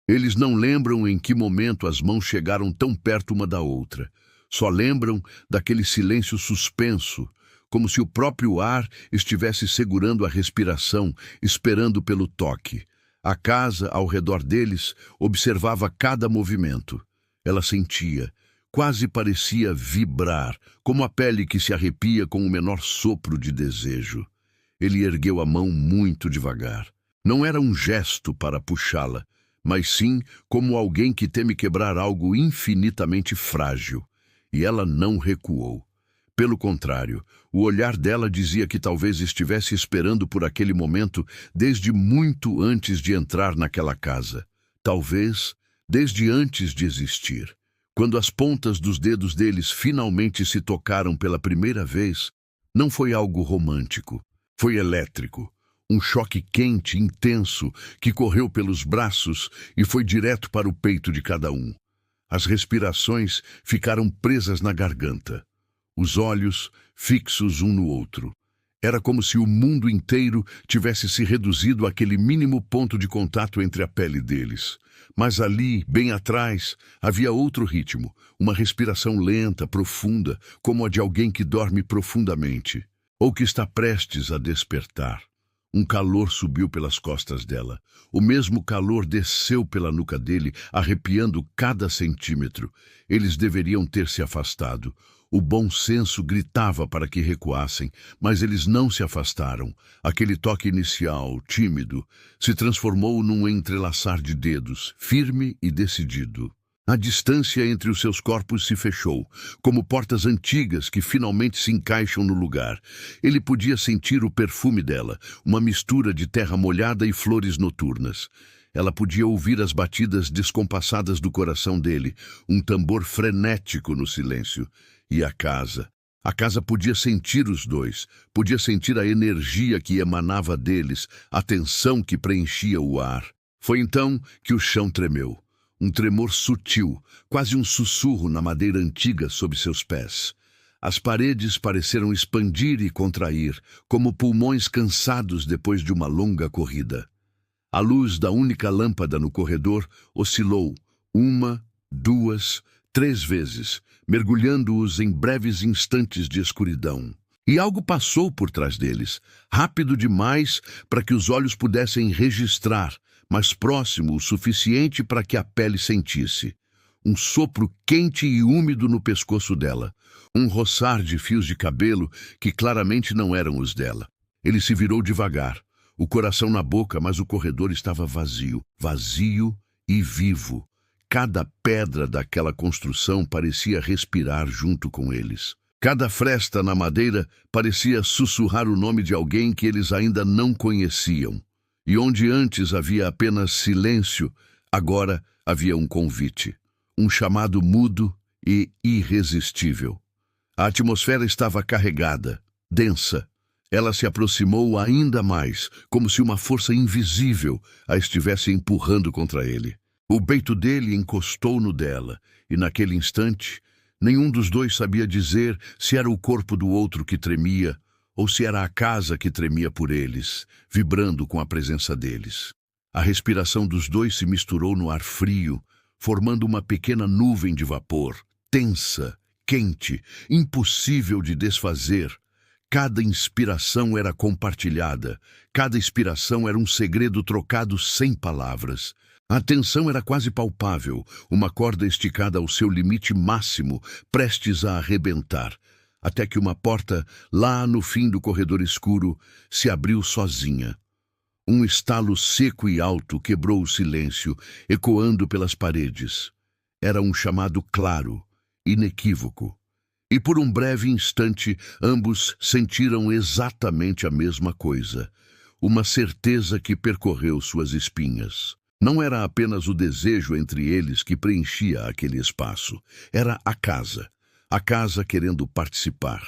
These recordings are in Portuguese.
Eles não lembram em que momento as mãos chegaram tão perto uma da outra. Só lembram daquele silêncio suspenso, como se o próprio ar estivesse segurando a respiração, esperando pelo toque. A casa, ao redor deles, observava cada movimento. Ela sentia, quase parecia vibrar, como a pele que se arrepia com o menor sopro de desejo. Ele ergueu a mão muito devagar. Não era um gesto para puxá-la, mas sim como alguém que teme quebrar algo infinitamente frágil. E ela não recuou. Pelo contrário, o olhar dela dizia que talvez estivesse esperando por aquele momento desde muito antes de entrar naquela casa. Talvez desde antes de existir. Quando as pontas dos dedos deles finalmente se tocaram pela primeira vez, não foi algo romântico, foi elétrico. Um choque quente, intenso, que correu pelos braços e foi direto para o peito de cada um. As respirações ficaram presas na garganta. Os olhos fixos um no outro. Era como se o mundo inteiro tivesse se reduzido àquele mínimo ponto de contato entre a pele deles. Mas ali, bem atrás, havia outro ritmo, uma respiração lenta, profunda, como a de alguém que dorme profundamente, ou que está prestes a despertar. Um calor subiu pelas costas dela. O mesmo calor desceu pela nuca dele, arrepiando cada centímetro. Eles deveriam ter se afastado. O bom senso gritava para que recuassem, mas eles não se afastaram. Aquele toque inicial, tímido, se transformou num entrelaçar de dedos, firme e decidido. A distância entre os seus corpos se fechou, como portas antigas que finalmente se encaixam no lugar. Ele podia sentir o perfume dela, uma mistura de terra molhada e flores noturnas. Ela podia ouvir as batidas descompassadas do coração dele, um tambor frenético no silêncio. E a casa? A casa podia sentir os dois, podia sentir a energia que emanava deles, a tensão que preenchia o ar. Foi então que o chão tremeu. Um tremor sutil, quase um sussurro na madeira antiga sob seus pés. As paredes pareceram expandir e contrair, como pulmões cansados depois de uma longa corrida. A luz da única lâmpada no corredor oscilou, 1, 2, 3 vezes, mergulhando-os em breves instantes de escuridão. E algo passou por trás deles, rápido demais para que os olhos pudessem registrar, mas próximo o suficiente para que a pele sentisse. Um sopro quente e úmido no pescoço dela. Um roçar de fios de cabelo que claramente não eram os dela. Ele se virou devagar, o coração na boca, mas o corredor estava vazio. Vazio e vivo. Cada pedra daquela construção parecia respirar junto com eles. Cada fresta na madeira parecia sussurrar o nome de alguém que eles ainda não conheciam. E onde antes havia apenas silêncio, agora havia um convite. Um chamado mudo e irresistível. A atmosfera estava carregada, densa. Ela se aproximou ainda mais, como se uma força invisível a estivesse empurrando contra ele. O peito dele encostou no dela, e naquele instante, nenhum dos dois sabia dizer se era o corpo do outro que tremia, ou se era a casa que tremia por eles, vibrando com a presença deles. A respiração dos dois se misturou no ar frio, formando uma pequena nuvem de vapor, tensa, quente, impossível de desfazer. Cada inspiração era compartilhada, cada expiração era um segredo trocado sem palavras. A tensão era quase palpável, uma corda esticada ao seu limite máximo, prestes a arrebentar. Até que uma porta, lá no fim do corredor escuro, se abriu sozinha. Um estalo seco e alto quebrou o silêncio, ecoando pelas paredes. Era um chamado claro, inequívoco. E por um breve instante, ambos sentiram exatamente a mesma coisa. Uma certeza que percorreu suas espinhas. Não era apenas o desejo entre eles que preenchia aquele espaço. Era a casa querendo participar,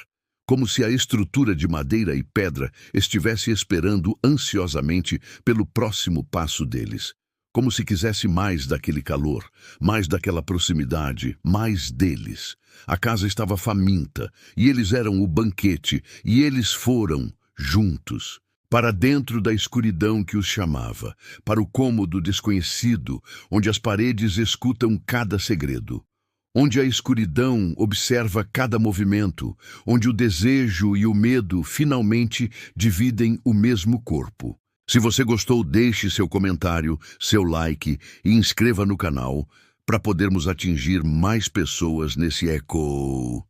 como se a estrutura de madeira e pedra estivesse esperando ansiosamente pelo próximo passo deles, como se quisesse mais daquele calor, mais daquela proximidade, mais deles. A casa estava faminta, e eles eram o banquete, e eles foram, juntos, para dentro da escuridão que os chamava, para o cômodo desconhecido, onde as paredes escutam cada segredo. Onde a escuridão observa cada movimento, onde o desejo e o medo finalmente dividem o mesmo corpo. Se você gostou, deixe seu comentário, seu like e inscreva no canal para podermos atingir mais pessoas nesse eco.